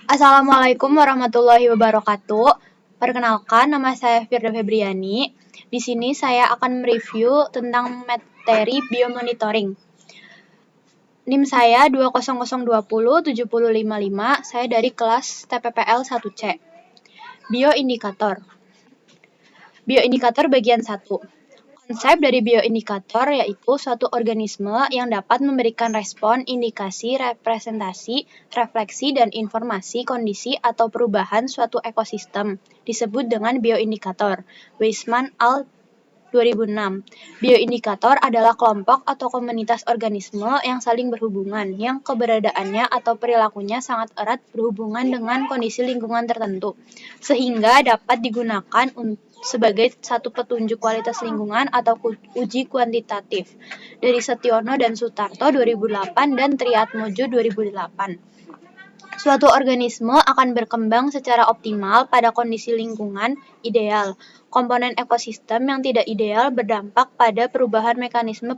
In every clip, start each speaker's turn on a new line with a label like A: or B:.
A: Assalamualaikum warahmatullahi wabarakatuh. Perkenalkan, nama saya Firda Febriani. Di sini saya akan mereview tentang materi biomonitoring. NIM saya 200207055. Saya dari kelas TPPL 1C. Bioindikator. Bioindikator bagian 1. Konsep dari bioindikator yaitu suatu organisme yang dapat memberikan respon, indikasi, representasi, refleksi, dan informasi kondisi atau perubahan suatu ekosistem. Disebut dengan bioindikator. Weisman al. 2006. Bioindikator adalah kelompok atau komunitas organisme yang saling berhubungan, yang keberadaannya atau perilakunya sangat erat berhubungan dengan kondisi lingkungan tertentu, sehingga dapat digunakan sebagai satu petunjuk kualitas lingkungan atau uji kuantitatif. Dari Setiono dan Sutarto 2008 dan Triatmojo 2008. Suatu organisme akan berkembang secara optimal pada kondisi lingkungan ideal. Komponen ekosistem yang tidak ideal berdampak pada perubahan mekanisme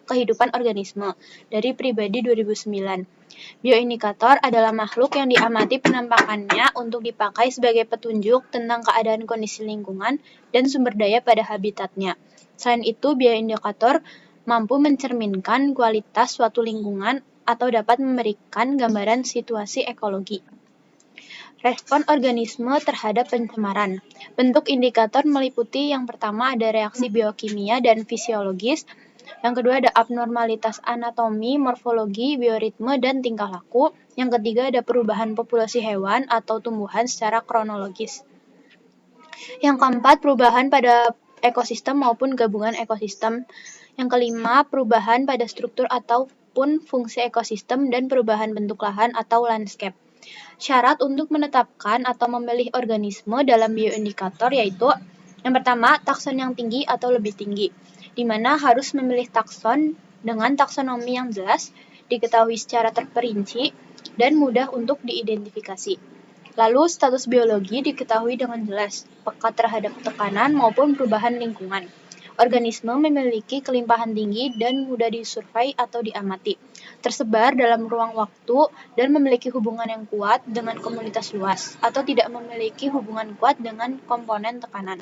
A: kehidupan organisme. Dari Pribadi 2009. Bioindikator adalah makhluk yang diamati penampakannya untuk dipakai sebagai petunjuk tentang keadaan kondisi lingkungan dan sumber daya pada habitatnya. Selain itu, bioindikator mampu mencerminkan kualitas suatu lingkungan atau dapat memberikan gambaran situasi ekologi. Respon organisme terhadap pencemaran. Bentuk indikator meliputi yang pertama ada reaksi biokimia dan fisiologis, yang kedua ada abnormalitas anatomi, morfologi, bioritme, dan tingkah laku, yang ketiga ada perubahan populasi hewan atau tumbuhan secara kronologis. Yang keempat, perubahan pada ekosistem maupun gabungan ekosistem. Yang kelima, perubahan pada struktur ataupun fungsi ekosistem dan perubahan bentuk lahan atau landscape. Syarat untuk menetapkan atau memilih organisme dalam bioindikator yaitu yang pertama, takson yang tinggi atau lebih tinggi, di mana harus memilih takson dengan taksonomi yang jelas, diketahui secara terperinci, dan mudah untuk diidentifikasi. Lalu, status biologi diketahui dengan jelas, peka terhadap tekanan maupun perubahan lingkungan. Organisme memiliki kelimpahan tinggi dan mudah disurvei atau diamati, tersebar dalam ruang waktu dan memiliki hubungan yang kuat dengan komunitas luas, atau tidak memiliki hubungan kuat dengan komponen tekanan.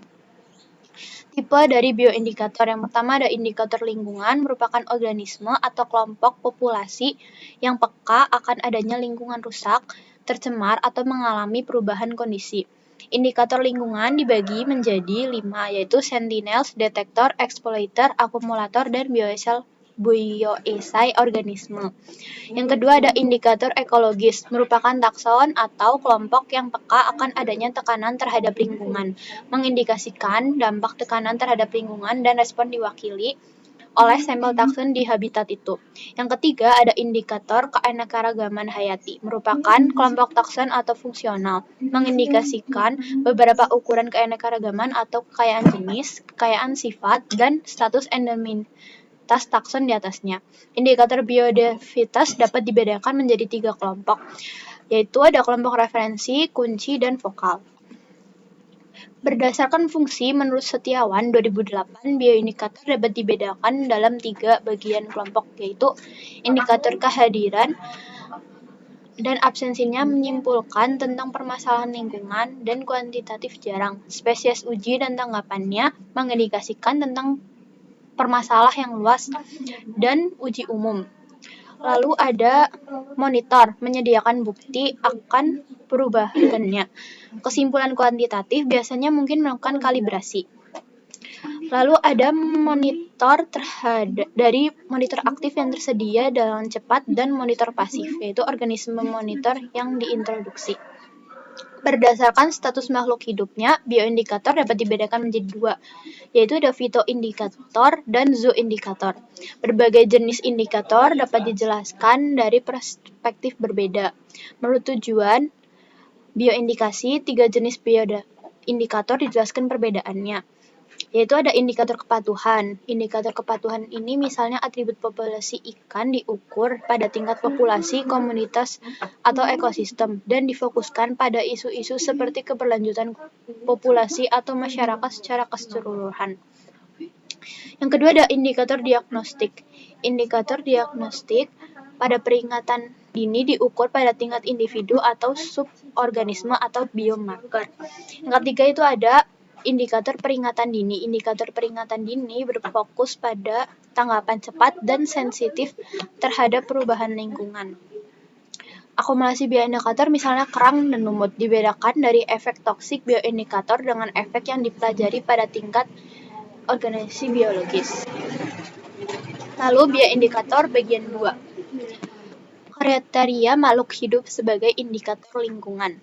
A: Tipe dari bioindikator yang pertama ada indikator lingkungan, merupakan organisme atau kelompok populasi yang peka akan adanya lingkungan rusak, tercemar, atau mengalami perubahan kondisi. Indikator lingkungan dibagi menjadi 5, yaitu sentinels, detektor, exploiter, akumulator, dan bioesai organisme. Yang kedua ada indikator ekologis, merupakan takson atau kelompok yang peka akan adanya tekanan terhadap lingkungan, mengindikasikan dampak tekanan terhadap lingkungan dan respon diwakili oleh sampel takson di habitat itu. Yang ketiga ada indikator keanekaragaman hayati, merupakan kelompok takson atau fungsional, mengindikasikan beberapa ukuran keanekaragaman atau kekayaan jenis, kekayaan sifat, dan status endemitas takson di atasnya. Indikator biodiversitas dapat dibedakan menjadi 3 kelompok, yaitu ada kelompok referensi, kunci, dan vokal. Berdasarkan fungsi menurut Setiawan 2008, bioindikator dapat dibedakan dalam 3 bagian kelompok, yaitu indikator kehadiran dan absensinya menyimpulkan tentang permasalahan lingkungan dan kuantitatif jarang. Spesies uji dan tanggapannya mengindikasikan tentang permasalah yang luas dan uji umum. Lalu ada monitor, menyediakan bukti akan perubahannya. Kesimpulan kuantitatif biasanya mungkin melakukan kalibrasi. Lalu ada monitor dari monitor aktif yang tersedia dengan cepat dan monitor pasif, yaitu organisme monitor yang diintroduksi. Berdasarkan status makhluk hidupnya, bioindikator dapat dibedakan menjadi 2, yaitu ada fitoindikator dan zooindikator. Berbagai jenis indikator dapat dijelaskan dari perspektif berbeda. Menurut tujuan bioindikasi, 3 jenis bioindikator dijelaskan perbedaannya, yaitu ada indikator kepatuhan. Indikator kepatuhan ini misalnya atribut populasi ikan diukur pada tingkat populasi, komunitas, atau ekosistem, dan difokuskan pada isu-isu seperti keberlanjutan populasi atau masyarakat secara keseluruhan. Yang kedua ada indikator diagnostik. Indikator diagnostik pada peringatan dini diukur pada tingkat individu atau suborganisme atau biomarker. Yang ketiga itu ada indikator peringatan dini. Indikator peringatan dini berfokus pada tanggapan cepat dan sensitif terhadap perubahan lingkungan. Akumulasi bioindikator misalnya kerang dan lumut dibedakan dari efek toksik bioindikator dengan efek yang dipelajari pada tingkat organisasi biologis. Lalu bioindikator bagian 2. Kriteria makhluk hidup sebagai indikator lingkungan.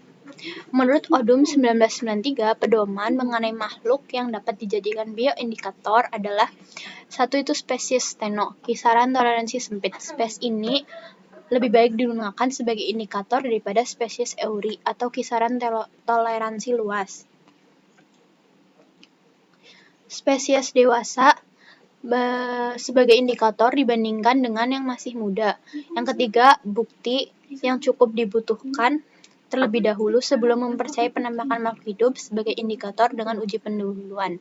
A: Menurut ODUM 1993, pedoman mengenai makhluk yang dapat dijadikan bioindikator adalah satu itu spesies steno, kisaran toleransi sempit. Spesies ini lebih baik digunakan sebagai indikator daripada spesies euri atau kisaran toleransi luas. Spesies dewasa sebagai indikator dibandingkan dengan yang masih muda. Yang ketiga, bukti yang cukup dibutuhkan terlebih dahulu sebelum mempercayai penampakan makhluk hidup sebagai indikator dengan uji pendahuluan.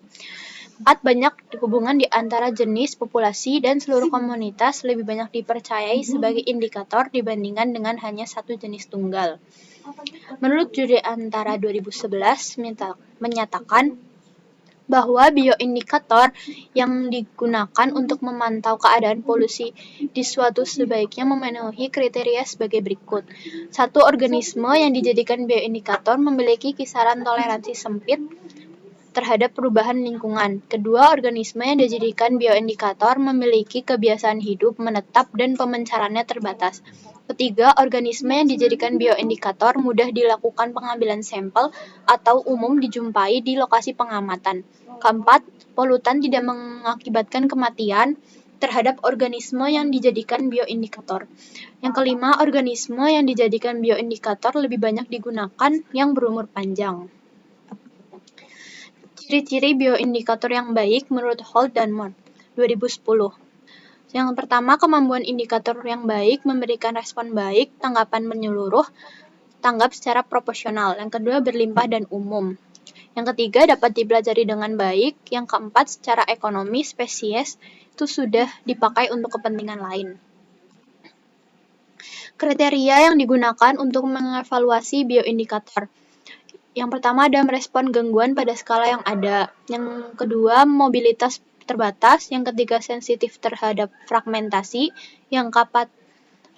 A: 4. Banyak hubungan di antara jenis, populasi, dan seluruh komunitas lebih banyak dipercayai sebagai indikator dibandingkan dengan hanya satu jenis tunggal. Menurut juri antara 2011 menyatakan bahwa bioindikator yang digunakan untuk memantau keadaan polusi di suatu sebaiknya memenuhi kriteria sebagai berikut. 1. Organisme yang dijadikan bioindikator memiliki kisaran toleransi sempit terhadap perubahan lingkungan. 2. Organisme yang dijadikan bioindikator memiliki kebiasaan hidup menetap dan pemencarannya terbatas. 3. Organisme yang dijadikan bioindikator mudah dilakukan pengambilan sampel atau umum dijumpai di lokasi pengamatan. 4. Polutan tidak mengakibatkan kematian terhadap organisme yang dijadikan bioindikator. Yang kelima, organisme yang dijadikan bioindikator lebih banyak digunakan yang berumur panjang. Ciri-ciri bioindikator yang baik menurut Holt dan Moore, 2010. Yang pertama, kemampuan indikator yang baik memberikan respon baik, tanggapan menyeluruh, tanggap secara proporsional. Yang kedua, berlimpah dan umum. Yang ketiga, dapat dipelajari dengan baik. Yang keempat, secara ekonomi, spesies itu sudah dipakai untuk kepentingan lain. Kriteria yang digunakan untuk mengevaluasi bioindikator. Yang pertama ada merespon gangguan pada skala yang ada. Yang kedua, mobilitas terbatas. Yang ketiga, sensitif terhadap fragmentasi. Yang keempat,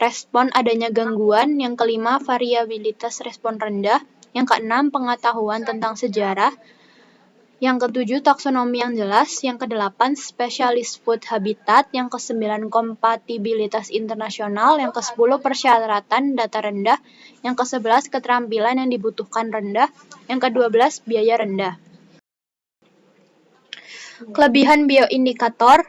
A: respon adanya gangguan. Yang kelima, variabilitas respon rendah. Yang keenam, pengetahuan tentang sejarah. Yang ketujuh, taksonomi yang jelas. Yang kedelapan, spesialis food habitat. Yang kesembilan, kompatibilitas internasional. Yang kesepuluh, persyaratan data rendah. Yang kesebelas, keterampilan yang dibutuhkan rendah. Yang kedua belas, biaya rendah. Kelebihan bioindikator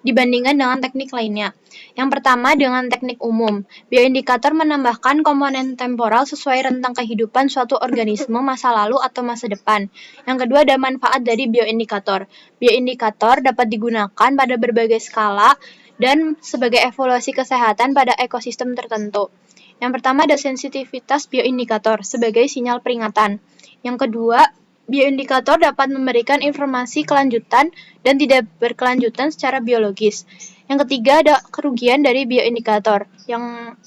A: dibandingkan dengan teknik lainnya. Yang pertama, dengan teknik umum. Bioindikator menambahkan komponen temporal sesuai rentang kehidupan suatu organisme masa lalu atau masa depan. Yang kedua, ada manfaat dari bioindikator. Bioindikator dapat digunakan pada berbagai skala dan sebagai evaluasi kesehatan pada ekosistem tertentu. Yang pertama, ada sensitivitas bioindikator sebagai sinyal peringatan. Yang kedua, bioindikator dapat memberikan informasi kelanjutan dan tidak berkelanjutan secara biologis. Yang ketiga, ada kerugian dari bioindikator,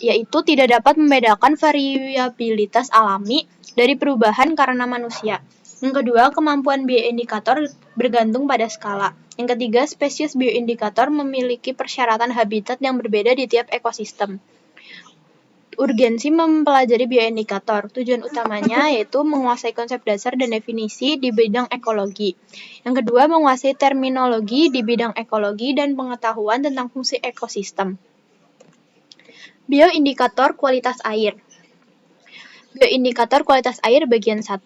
A: yaitu tidak dapat membedakan variabilitas alami dari perubahan karena manusia. Yang kedua, kemampuan bioindikator bergantung pada skala. Yang ketiga, spesies bioindikator memiliki persyaratan habitat yang berbeda di tiap ekosistem. Urgensi mempelajari bioindikator. Tujuan utamanya yaitu menguasai konsep dasar dan definisi di bidang ekologi. Yang kedua, menguasai terminologi di bidang ekologi dan pengetahuan tentang fungsi ekosistem. Bioindikator kualitas air. Bioindikator kualitas air bagian 1.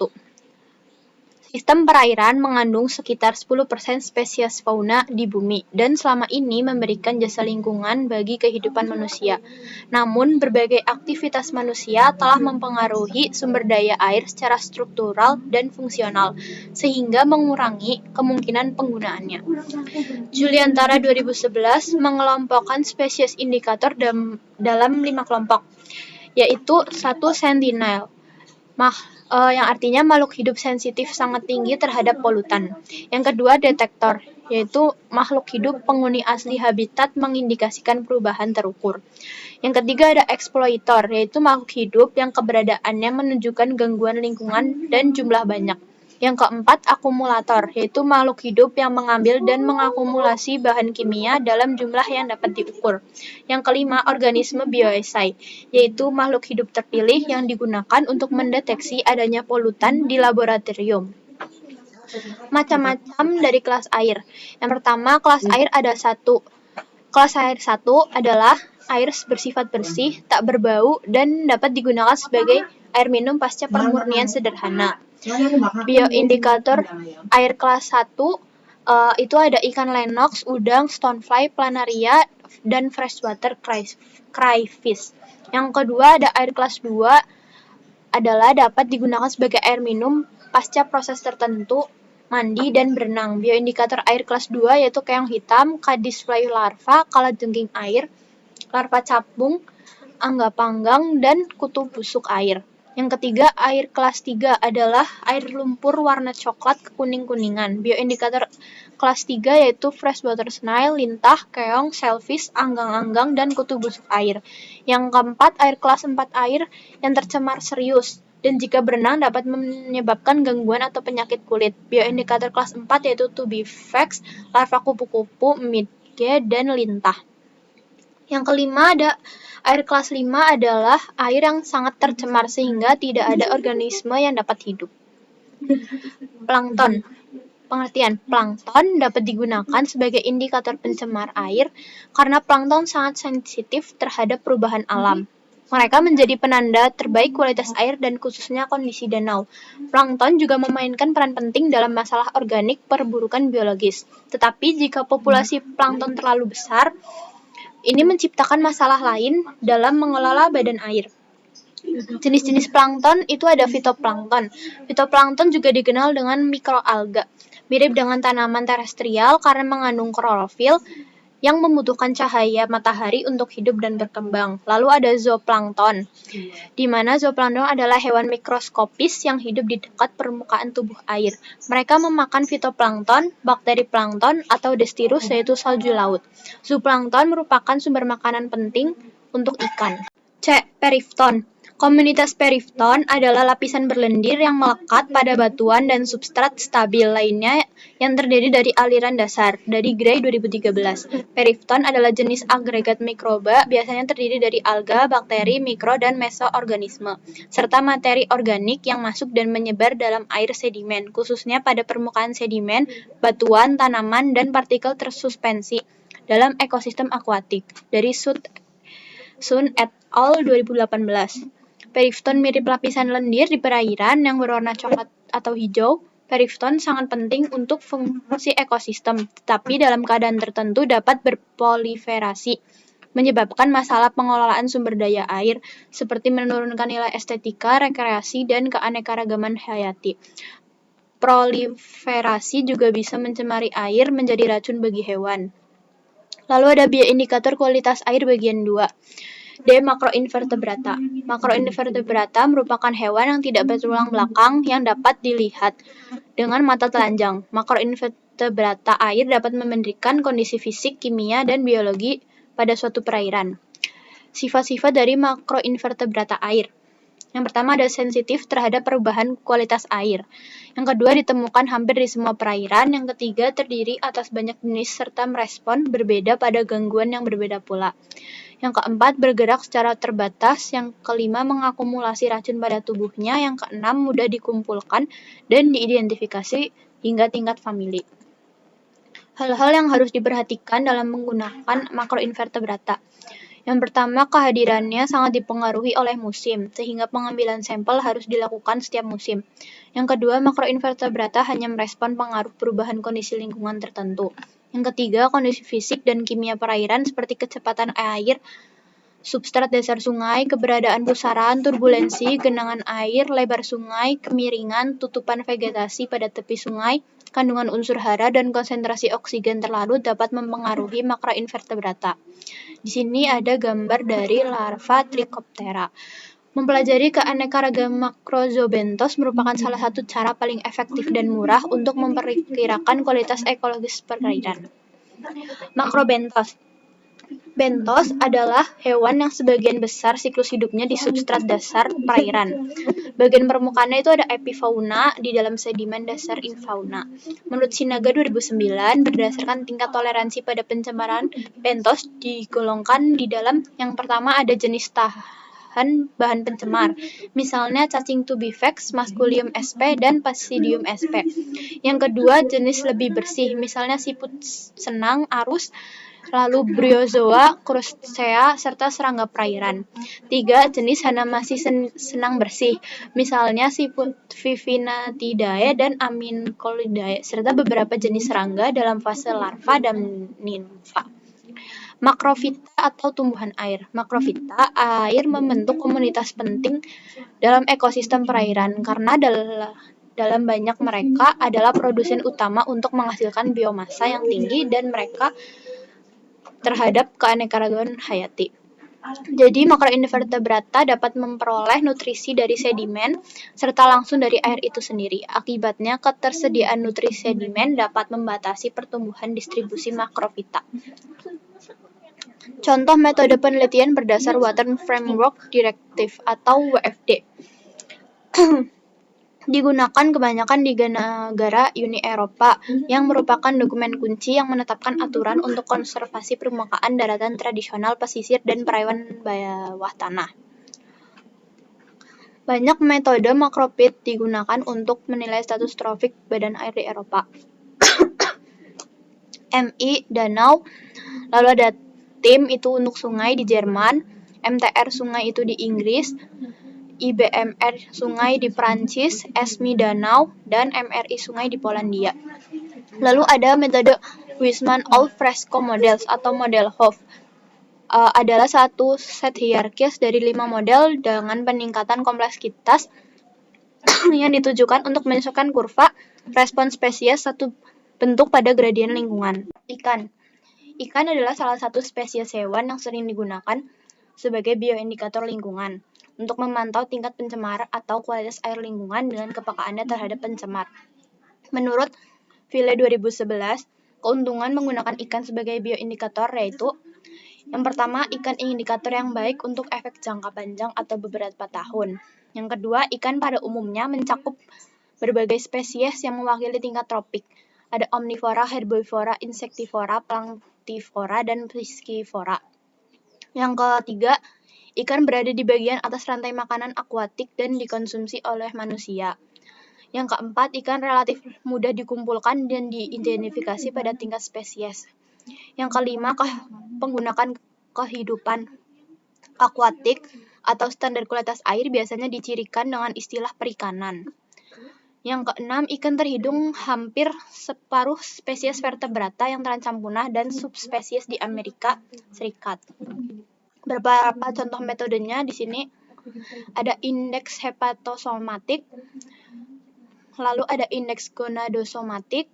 A: Sistem perairan mengandung sekitar 10% spesies fauna di bumi dan selama ini memberikan jasa lingkungan bagi kehidupan manusia. Namun, berbagai aktivitas manusia telah mempengaruhi sumber daya air secara struktural dan fungsional, sehingga mengurangi kemungkinan penggunaannya. Juliantara 2011 mengelompokkan spesies indikator dalam 5 kelompok, yaitu 1. Sentinel, yang artinya makhluk hidup sensitif sangat tinggi terhadap polutan. Yang kedua, detektor, yaitu makhluk hidup penghuni asli habitat mengindikasikan perubahan terukur. Yang ketiga ada eksploitor, yaitu makhluk hidup yang keberadaannya menunjukkan gangguan lingkungan dan jumlah banyak. Yang keempat, akumulator, yaitu makhluk hidup yang mengambil dan mengakumulasi bahan kimia dalam jumlah yang dapat diukur. Yang kelima, organisme bioesai, yaitu makhluk hidup terpilih yang digunakan untuk mendeteksi adanya polutan di laboratorium. Macam-macam dari kelas air. Yang pertama, kelas air ada 1. Kelas air 1 adalah air bersifat bersih, tak berbau, dan dapat digunakan sebagai air minum pasca pemurnian sederhana. Bioindikator air kelas 1 itu ada ikan lenox, udang, stonefly, planaria, dan freshwater crayfish. Yang kedua ada air kelas 2 adalah dapat digunakan sebagai air minum pasca proses tertentu, mandi, dan berenang. Bioindikator air kelas 2 yaitu keong hitam, caddisfly larva, kalajengking air, larva capung, angga panggang, dan kutu busuk air. Yang ketiga, air kelas 3 adalah air lumpur warna coklat kekuning-kuningan. Bioindikator kelas 3 yaitu freshwater snail, lintah, keong, shellfish, anggang-anggang, dan kutu busuk air. Yang keempat, air kelas 4 air yang tercemar serius dan jika berenang dapat menyebabkan gangguan atau penyakit kulit. Bioindikator kelas 4 yaitu tubifax, larva kupu-kupu, midge, dan lintah. Yang kelima ada air kelas 5 adalah air yang sangat tercemar sehingga tidak ada organisme yang dapat hidup. Plankton. Pengertian, plankton dapat digunakan sebagai indikator pencemar air karena plankton sangat sensitif terhadap perubahan alam. Mereka menjadi penanda terbaik kualitas air dan khususnya kondisi danau. Plankton juga memainkan peran penting dalam masalah organik perburukan biologis. Tetapi jika populasi plankton terlalu besar, ini menciptakan masalah lain dalam mengelola badan air. Jenis-jenis plankton itu ada fitoplankton. Fitoplankton juga dikenal dengan mikroalga. Mirip dengan tanaman terestrial karena mengandung klorofil yang membutuhkan cahaya matahari untuk hidup dan berkembang. Lalu ada zooplankton, di mana zooplankton adalah hewan mikroskopis yang hidup di dekat permukaan tubuh air. Mereka memakan fitoplankton, bakteri plankton, atau destirus yaitu salju laut. Zooplankton merupakan sumber makanan penting untuk ikan. C. Perifton. Komunitas perifton adalah lapisan berlendir yang melekat pada batuan dan substrat stabil lainnya yang terdiri dari aliran dasar. Dari Gray 2013. Perifton adalah jenis agregat mikroba, biasanya terdiri dari alga, bakteri, mikro, dan mesoorganisme, serta materi organik yang masuk dan menyebar dalam air sedimen, khususnya pada permukaan sedimen, batuan, tanaman, dan partikel tersuspensi dalam ekosistem akuatik. Dari Sun et al. 2018. Perifton mirip lapisan lendir di perairan yang berwarna coklat atau hijau. Perifton sangat penting untuk fungsi ekosistem, tetapi dalam keadaan tertentu dapat berproliferasi, menyebabkan masalah pengelolaan sumber daya air, seperti menurunkan nilai estetika, rekreasi, dan keanekaragaman hayati. Proliferasi juga bisa mencemari air menjadi racun bagi hewan. Lalu ada bioindikator kualitas air bagian 2. D. Makroinvertebrata. Makroinvertebrata merupakan hewan yang tidak bertulang belakang yang dapat dilihat dengan mata telanjang. Makroinvertebrata air dapat memberikan kondisi fisik, kimia, dan biologi pada suatu perairan. Sifat-sifat dari makroinvertebrata air. Yang pertama ada sensitif terhadap perubahan kualitas air. Yang kedua ditemukan hampir di semua perairan. Yang ketiga terdiri atas banyak jenis serta merespon berbeda pada gangguan yang berbeda pula. Yang keempat bergerak secara terbatas. Yang kelima mengakumulasi racun pada tubuhnya. Yang keenam mudah dikumpulkan dan diidentifikasi hingga tingkat famili. Hal-hal yang harus diperhatikan dalam menggunakan makroinvertebrata. Yang pertama, kehadirannya sangat dipengaruhi oleh musim, sehingga pengambilan sampel harus dilakukan setiap musim. Yang kedua, makroinvertebrata hanya merespon pengaruh perubahan kondisi lingkungan tertentu. Yang ketiga, kondisi fisik dan kimia perairan seperti kecepatan air, substrat dasar sungai, keberadaan pusaran, turbulensi, genangan air, lebar sungai, kemiringan, tutupan vegetasi pada tepi sungai, kandungan unsur hara, dan konsentrasi oksigen terlarut dapat mempengaruhi makroinvertebrata. Di sini ada gambar dari larva Trichoptera. Mempelajari keanekaragaman makrozobentos merupakan salah satu cara paling efektif dan murah untuk memperkirakan kualitas ekologis perairan. Makrobentos. Bentos adalah hewan yang sebagian besar siklus hidupnya di substrat dasar perairan. Bagian permukaannya itu ada epifauna di dalam sedimen dasar infauna. Menurut Sinaga 2009, berdasarkan tingkat toleransi pada pencemaran, bentos digolongkan di dalam yang pertama ada jenis tahan bahan pencemar, misalnya cacing tubifax, masculium sp, dan Basidium sp. Yang kedua jenis lebih bersih, misalnya siput senang, arus, lalu bryozoa, crustacea, serta serangga perairan. 3. Jenis Hanamasi senang bersih, misalnya siput Vivinatidae dan Amincolidae, serta beberapa jenis serangga dalam fase larva dan nimfa. Makrofita atau tumbuhan air. Makrofita air membentuk komunitas penting dalam ekosistem perairan karena dalam banyak mereka adalah produsen utama untuk menghasilkan biomasa yang tinggi dan mereka terhadap keanekaragaman hayati. Jadi, makroinvertebrata dapat memperoleh nutrisi dari sedimen serta langsung dari air itu sendiri. Akibatnya, ketersediaan nutrisi sedimen dapat membatasi pertumbuhan distribusi makrofita. Contoh metode penelitian berdasar Water Framework Directive atau WFD. Digunakan kebanyakan di negara Uni Eropa yang merupakan dokumen kunci yang menetapkan aturan untuk konservasi permukaan daratan tradisional pesisir dan perairan bawah tanah. Banyak metode makrofit digunakan untuk menilai status trofik badan air di Eropa. MI danau, lalu ada TIM itu untuk sungai di Jerman, MTR sungai itu di Inggris, IBMR sungai di Prancis, ESMI danau, dan MRI sungai di Polandia. Lalu ada metode Huisman-Al-Fresco Models atau model Hof. Adalah satu set hierarkis dari 5 model dengan peningkatan kompleksitas yang ditujukan untuk menyesuaikan kurva respon spesies satu bentuk pada gradien lingkungan. Ikan adalah salah satu spesies hewan yang sering digunakan sebagai bioindikator lingkungan untuk memantau tingkat pencemar atau kualitas air lingkungan dengan kepekaannya terhadap pencemar. Menurut Ville 2011, keuntungan menggunakan ikan sebagai bioindikator yaitu yang pertama, ikan indikator yang baik untuk efek jangka panjang atau beberapa tahun. Yang kedua, ikan pada umumnya mencakup berbagai spesies yang mewakili tingkat tropik. Ada omnivora, herbivora, insektivora, planktivora, dan piscivora. Yang ketiga, ikan berada di bagian atas rantai makanan akuatik dan dikonsumsi oleh manusia. Yang keempat, ikan relatif mudah dikumpulkan dan diidentifikasi pada tingkat spesies. Yang kelima, penggunaan kehidupan akuatik atau standar kualitas air biasanya dicirikan dengan istilah perikanan. Yang keenam, ikan terhitung hampir separuh spesies vertebrata yang terancam punah dan subspesies di Amerika Serikat. Beberapa contoh metodenya di sini ada indeks hepatosomatik, lalu ada indeks gonadosomatik,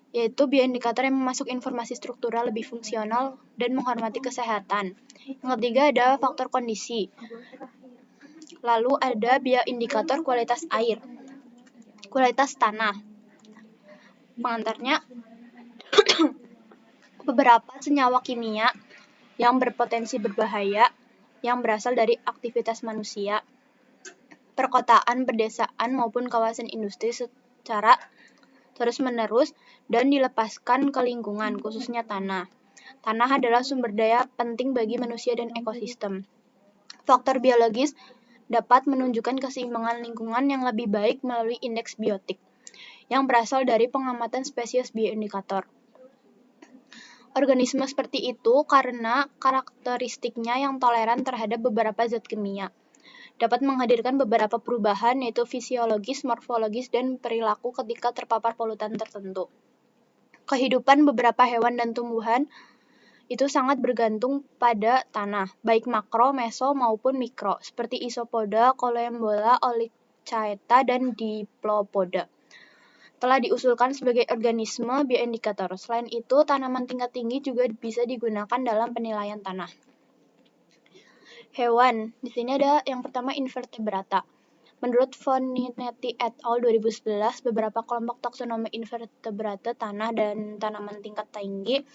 A: yaitu bioindikator yang memasuk informasi struktural lebih fungsional dan menghormati kesehatan. Yang ketiga ada faktor kondisi. Lalu ada bioindikator kualitas air, kualitas tanah. Pengantarnya beberapa senyawa kimia yang berpotensi berbahaya yang berasal dari aktivitas manusia, perkotaan, pedesaan, maupun kawasan industri secara terus-menerus dan dilepaskan ke lingkungan, khususnya tanah. Tanah adalah sumber daya penting bagi manusia dan ekosistem. Faktor biologis dapat menunjukkan keseimbangan lingkungan yang lebih baik melalui indeks biotik, yang berasal dari pengamatan spesies bioindikator. Organisme seperti itu karena karakteristiknya yang toleran terhadap beberapa zat kimia. Dapat menghadirkan beberapa perubahan yaitu fisiologis, morfologis, dan perilaku ketika terpapar polutan tertentu. Kehidupan beberapa hewan dan tumbuhan itu sangat bergantung pada tanah, baik makro, meso, maupun mikro, seperti isopoda, collembola, olichaeta, dan diplopoda. Telah diusulkan sebagai organisme bioindikator. Selain itu, tanaman tingkat tinggi juga bisa digunakan dalam penilaian tanah. Hewan, di sini ada yang pertama invertebrata. Menurut Foninetti et al. 2011, beberapa kelompok taksonomi invertebrata tanah dan tanaman tingkat tinggi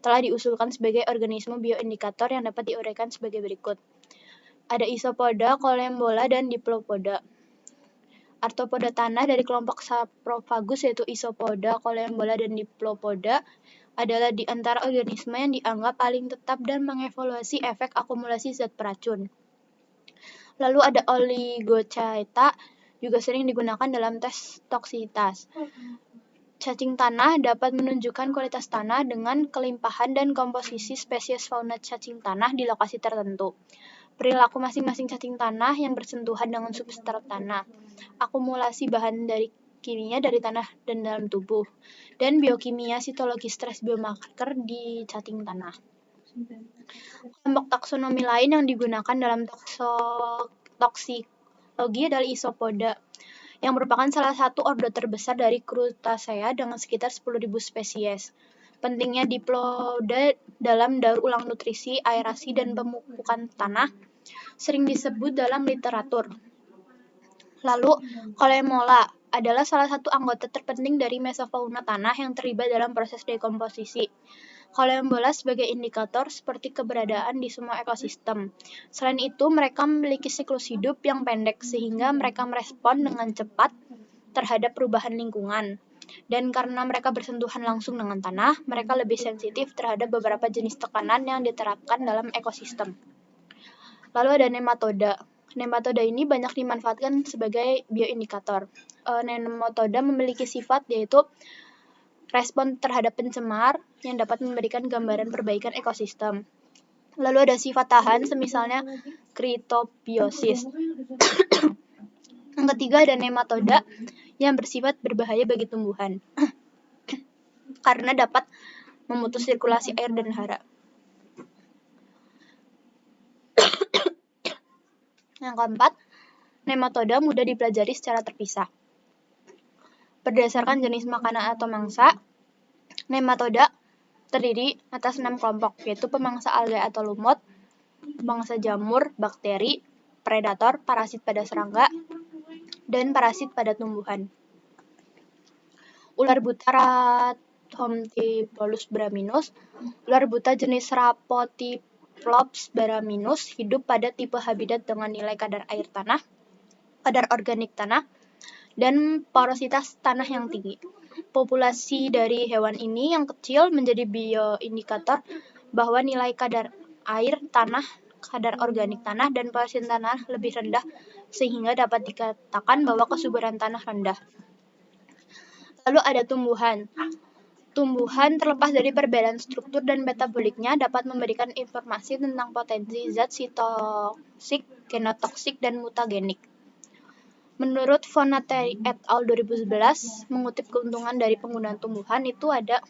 A: telah diusulkan sebagai organisme bioindikator yang dapat diuraikan sebagai berikut. Ada Isopoda, Collembola, dan Diplopoda. Arthropoda tanah dari kelompok Saprophagus yaitu Isopoda, Collembola, dan Diplopoda adalah di antara organisme yang dianggap paling tetap dan mengevaluasi efek akumulasi zat beracun. Lalu ada Oligochaeta, juga sering digunakan dalam tes toksisitas. Cacing tanah dapat menunjukkan kualitas tanah dengan kelimpahan dan komposisi spesies fauna cacing tanah di lokasi tertentu. Perilaku masing-masing cacing tanah yang bersentuhan dengan substrat tanah, akumulasi bahan dari kimia dari tanah dan dalam tubuh, dan biokimia sitologi stres biomarker di cacing tanah. Kelompok taksonomi lain yang digunakan dalam toksikologi adalah Isopoda, yang merupakan salah satu ordo terbesar dari Crustacea dengan sekitar 10.000 spesies. Pentingnya diploda dalam daur ulang nutrisi, aerasi, dan pemupukan tanah sering disebut dalam literatur. Lalu, Collembola adalah salah satu anggota terpenting dari mesofauna tanah yang terlibat dalam proses dekomposisi. Collembola sebagai indikator seperti keberadaan di semua ekosistem. Selain itu, mereka memiliki siklus hidup yang pendek sehingga mereka merespon dengan cepat terhadap perubahan lingkungan. Dan karena mereka bersentuhan langsung dengan tanah, mereka lebih sensitif terhadap beberapa jenis tekanan yang diterapkan dalam ekosistem. Lalu ada nematoda. Nematoda ini banyak dimanfaatkan sebagai bioindikator. Nematoda memiliki sifat yaitu respon terhadap pencemar yang dapat memberikan gambaran perbaikan ekosistem. Lalu ada sifat tahan, semisalnya kritobiosis. Yang ketiga ada nematoda yang bersifat berbahaya bagi tumbuhan karena dapat memutus sirkulasi air dan hara. Yang keempat, nematoda mudah dipelajari secara terpisah. Berdasarkan jenis makanan atau mangsa, nematoda terdiri atas 6 kelompok, yaitu pemangsa alga atau lumut, pemangsa jamur, bakteri, predator, parasit pada serangga, dan parasit pada tumbuhan. Ular buta Rhatophyllus braminus, ular buta jenis Rhapotiplops braminus hidup pada tipe habitat dengan nilai kadar air tanah, kadar organik tanah, dan porositas tanah yang tinggi. Populasi dari hewan ini yang kecil menjadi bioindikator bahwa nilai kadar air tanah, kadar organik tanah, dan porositas tanah lebih rendah sehingga dapat dikatakan bahwa kesuburan tanah rendah. Lalu ada tumbuhan. Tumbuhan terlepas dari perbedaan struktur dan metaboliknya dapat memberikan informasi tentang potensi zat sitotoksik, genotoksik, dan mutagenik. Menurut Foninetti et al. 2011, mengutip keuntungan dari penggunaan tumbuhan itu ada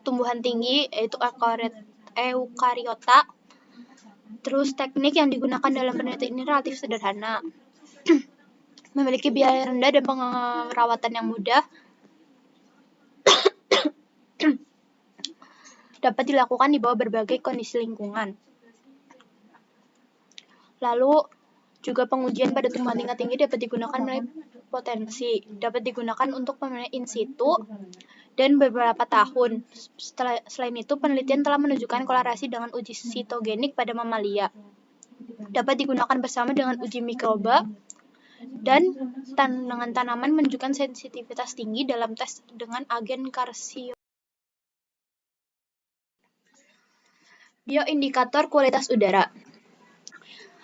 A: tumbuhan tinggi, yaitu eukariota. Terus teknik yang digunakan dalam penelitian ini relatif sederhana. Memiliki biaya rendah dan perawatan yang mudah. Dapat dilakukan di bawah berbagai kondisi lingkungan. Lalu juga pengujian pada tumbuhan tingkat tinggi dapat digunakan melalui potensi, dapat digunakan untuk penelitian in situ dan beberapa tahun. Selain itu, penelitian telah menunjukkan korelasi dengan uji sitogenik pada mamalia. Dapat digunakan bersama dengan uji mikroba dan dengan tanaman menunjukkan sensitivitas tinggi dalam tes dengan agen karsio. Bioindikator kualitas udara.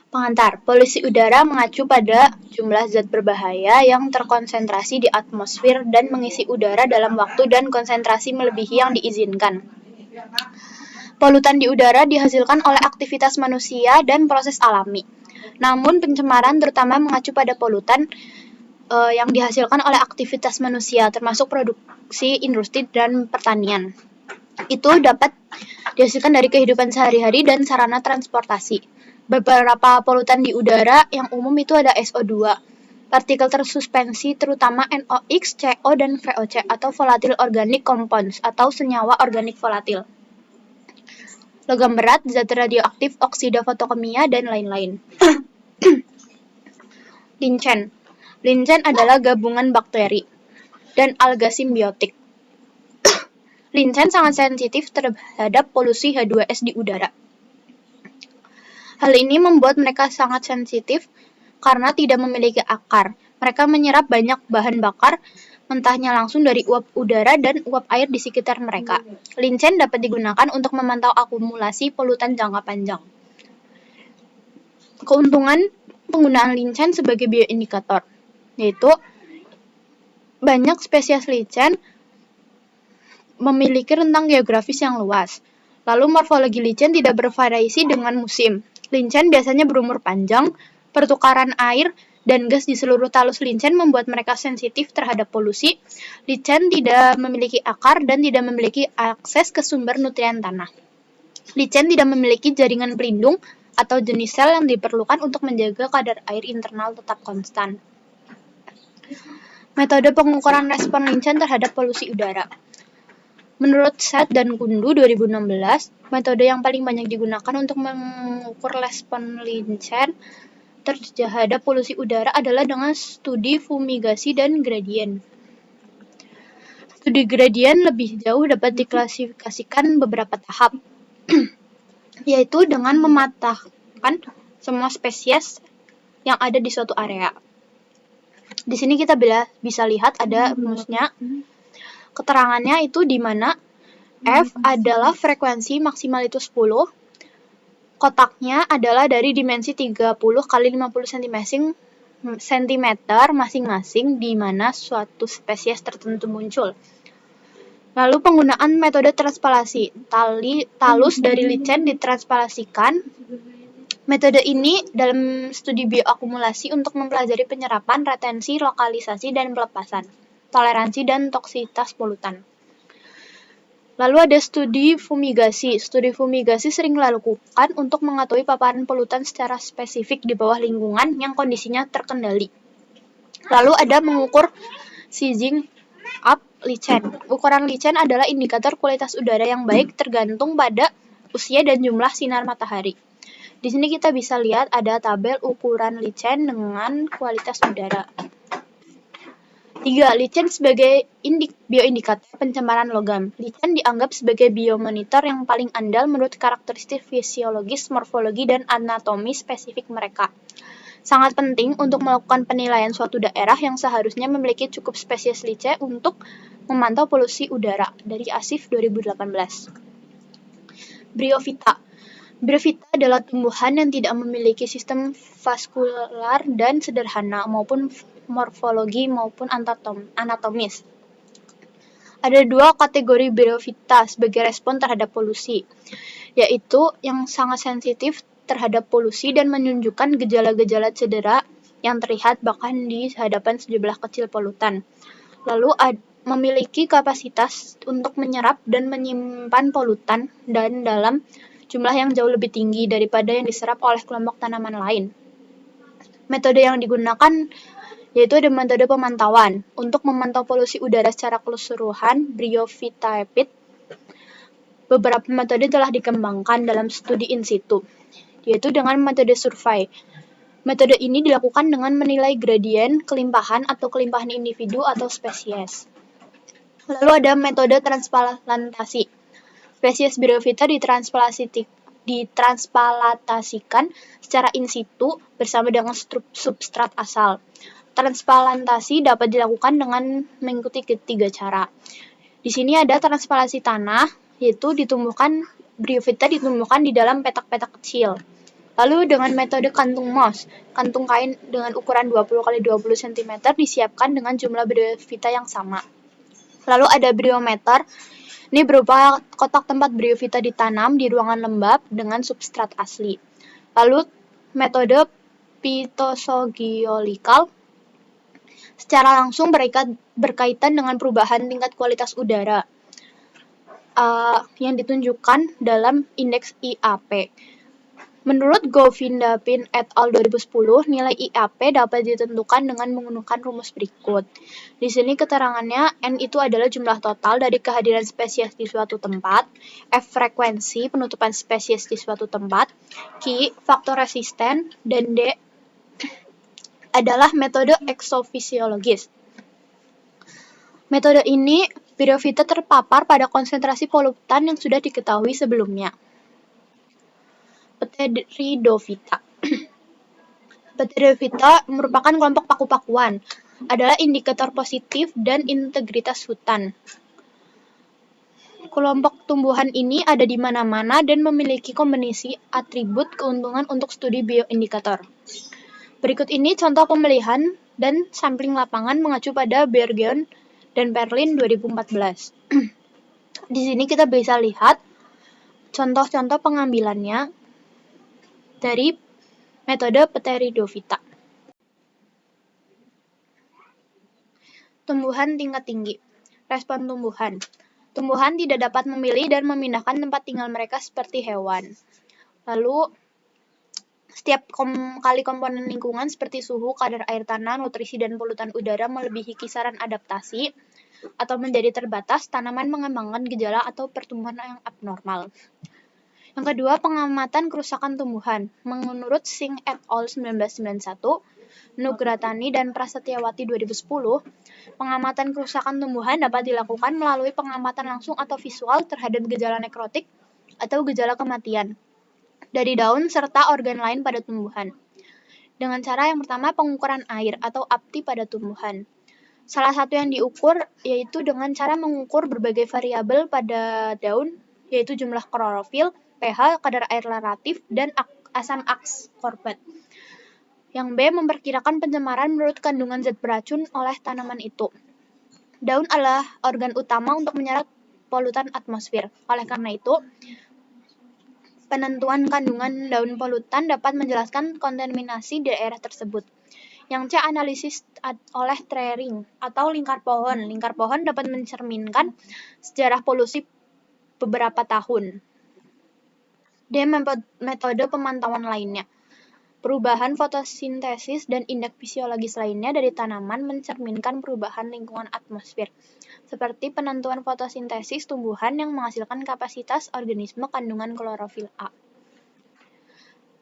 A: Pengantar, polusi udara mengacu pada jumlah zat berbahaya yang terkonsentrasi di atmosfer dan mengisi udara dalam waktu dan konsentrasi melebihi yang diizinkan. Polutan di udara dihasilkan oleh aktivitas manusia dan proses alami. Namun pencemaran terutama mengacu pada polutan yang dihasilkan oleh aktivitas manusia, termasuk produksi industri dan pertanian. Itu dapat dihasilkan dari kehidupan sehari-hari dan sarana transportasi. Beberapa polutan di udara yang umum itu ada SO2, partikel tersuspensi terutama NOx, CO, dan VOC atau volatile organic compounds atau senyawa organik volatil. logam berat, zat radioaktif, oksida fotokimia, dan lain-lain. Lincen. Lincen adalah gabungan bakteri dan alga simbiotik. Lincen sangat sensitif terhadap polusi H2S di udara. Hal ini membuat mereka sangat sensitif karena tidak memiliki akar. Mereka menyerap banyak bahan bakar, mentahnya langsung dari uap udara dan uap air di sekitar mereka. Lincen dapat digunakan untuk memantau akumulasi polutan jangka panjang. Keuntungan penggunaan lincen sebagai bioindikator, yaitu banyak spesies lincen memiliki rentang geografis yang luas. Lalu morfologi lincen tidak bervariasi dengan musim. Lincen biasanya berumur panjang, pertukaran air dan gas di seluruh talus lincen membuat mereka sensitif terhadap polusi. Lincen tidak memiliki akar dan tidak memiliki akses ke sumber nutrien tanah. Lincen tidak memiliki jaringan pelindung atau jenis sel yang diperlukan untuk menjaga kadar air internal tetap konstan. Metode pengukuran respon lincen terhadap polusi udara. Menurut Set dan Kundu 2016, metode yang paling banyak digunakan untuk mengukur respon lincen terhadap polusi udara adalah dengan studi fumigasi dan gradien. Studi gradien lebih jauh dapat diklasifikasikan beberapa tahap, yaitu dengan memetakan semua spesies yang ada di suatu area. Di sini kita bisa lihat ada rumusnya. Keterangannya itu di mana F adalah frekuensi maksimal itu 10, kotaknya adalah dari dimensi 30 kali 50 cm masing-masing di mana suatu spesies tertentu muncul. Lalu penggunaan metode transpalasi, talus dari lincen ditranspalasikan. Metode ini dalam studi bioakumulasi untuk mempelajari penyerapan, retensi, lokalisasi, dan pelepasan, toleransi, dan toksitas polutan. Lalu ada studi fumigasi. Studi fumigasi sering dilakukan untuk mengetahui paparan polutan secara spesifik di bawah lingkungan yang kondisinya terkendali. Lalu ada mengukur sizing up licen. Ukuran licen adalah indikator kualitas udara yang baik tergantung pada usia dan jumlah sinar matahari. Di sini kita bisa lihat ada tabel ukuran licen dengan kualitas udara. 3. Licen sebagai bioindikator pencemaran logam. Licen dianggap sebagai biomonitor yang paling andal menurut karakteristik fisiologis, morfologi, dan anatomi spesifik mereka. Sangat penting untuk melakukan penilaian suatu daerah yang seharusnya memiliki cukup spesies licen untuk memantau polusi udara dari ASIF 2018. Bryophyta. Bryophyta adalah tumbuhan yang tidak memiliki sistem vaskular dan sederhana maupun morfologi maupun anatomis. Ada 2 kategori bryophyta sebagai respon terhadap polusi, yaitu yang sangat sensitif terhadap polusi dan menunjukkan gejala-gejala cedera yang terlihat bahkan di hadapan sejumlah kecil polutan. Lalu memiliki kapasitas untuk menyerap dan menyimpan polutan dan dalam jumlah yang jauh lebih tinggi daripada yang diserap oleh kelompok tanaman lain. Metode yang digunakan yaitu ada metode pemantauan. Untuk memantau polusi udara secara keseluruhan, Bryophyta-epid, beberapa metode telah dikembangkan dalam studi in situ, yaitu dengan metode survei. Metode ini dilakukan dengan menilai gradien, kelimpahan atau kelimpahan individu atau spesies. Lalu ada metode transplantasi. Spesies Bryophyta ditransplantasikan secara in situ bersama dengan substrat asal. Transplantasi dapat dilakukan dengan mengikuti 3 cara. Di sini ada transplantasi tanah, yaitu Bryophyta ditumbuhkan di dalam petak-petak kecil. Lalu dengan metode kantung moss, kantung kain dengan ukuran 20 x 20 cm disiapkan dengan jumlah Bryophyta yang sama. Lalu ada bryometer. Ini berupa kotak tempat Bryophyta ditanam di ruangan lembab dengan substrat asli. Lalu metode phytozoological secara langsung berkaitan dengan perubahan tingkat kualitas udara yang ditunjukkan dalam indeks IAP. Menurut Govindapin et al. 2010, nilai IAP dapat ditentukan dengan menggunakan rumus berikut. Di sini keterangannya, N itu adalah jumlah total dari kehadiran spesies di suatu tempat, F frekuensi penutupan spesies di suatu tempat, Q faktor resisten, dan D adalah metode eksofisiologis. Metode ini, briofita terpapar pada konsentrasi polutan yang sudah diketahui sebelumnya. Pteridophyta. Pteridophyta merupakan kelompok paku-pakuan, adalah indikator positif dan integritas hutan. Kelompok tumbuhan ini ada di mana-mana dan memiliki kombinasi atribut keuntungan untuk studi bioindikator. Berikut ini contoh pemilihan dan sampling lapangan mengacu pada Bergeon dan Perlin 2014. Di sini kita bisa lihat contoh-contoh pengambilannya dari metode Pteridophyta. Tumbuhan tingkat tinggi. Respon tumbuhan. Tumbuhan tidak dapat memilih dan memindahkan tempat tinggal mereka seperti hewan. Lalu, setiap kali komponen lingkungan seperti suhu, kadar air tanah, nutrisi, dan polutan udara melebihi kisaran adaptasi atau menjadi terbatas, tanaman mengembangkan gejala atau pertumbuhan yang abnormal. Yang kedua, pengamatan kerusakan tumbuhan. Menurut Singh et al. 1991, Nugratani dan Prasetyawati 2010, pengamatan kerusakan tumbuhan dapat dilakukan melalui pengamatan langsung atau visual terhadap gejala nekrotik atau gejala kematian dari daun serta organ lain pada tumbuhan. Dengan cara yang pertama, pengukuran air atau apti pada tumbuhan. Salah satu yang diukur yaitu dengan cara mengukur berbagai variabel pada daun, yaitu jumlah klorofil, pH, kadar air relatif, dan asam ascorbat. Yang B, memperkirakan pencemaran menurut kandungan zat beracun oleh tanaman itu. Daun adalah organ utama untuk menyerap polutan atmosfer. Oleh karena itu, penentuan kandungan daun polutan dapat menjelaskan kontaminasi di daerah tersebut. Yang C, analisis oleh trering atau lingkar pohon. Lingkar pohon dapat mencerminkan sejarah polusi beberapa tahun. D, metode pemantauan lainnya. Perubahan fotosintesis dan indeks fisiologis lainnya dari tanaman mencerminkan perubahan lingkungan atmosfer, seperti penentuan fotosintesis tumbuhan yang menghasilkan kapasitas organisme kandungan klorofil A.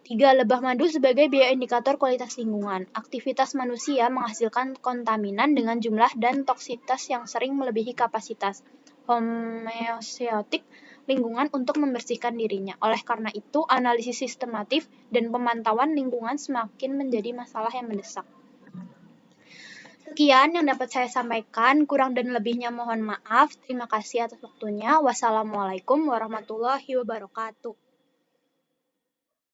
A: 3. Lebah madu sebagai bioindikator kualitas lingkungan. Aktivitas manusia menghasilkan kontaminan dengan jumlah dan toksitas yang sering melebihi kapasitas homeostatik lingkungan untuk membersihkan dirinya. Oleh karena itu, analisis sistematif dan pemantauan lingkungan semakin menjadi masalah yang mendesak. Sekian yang dapat saya sampaikan, kurang dan lebihnya mohon maaf. Terima kasih atas waktunya. Wassalamualaikum warahmatullahi wabarakatuh.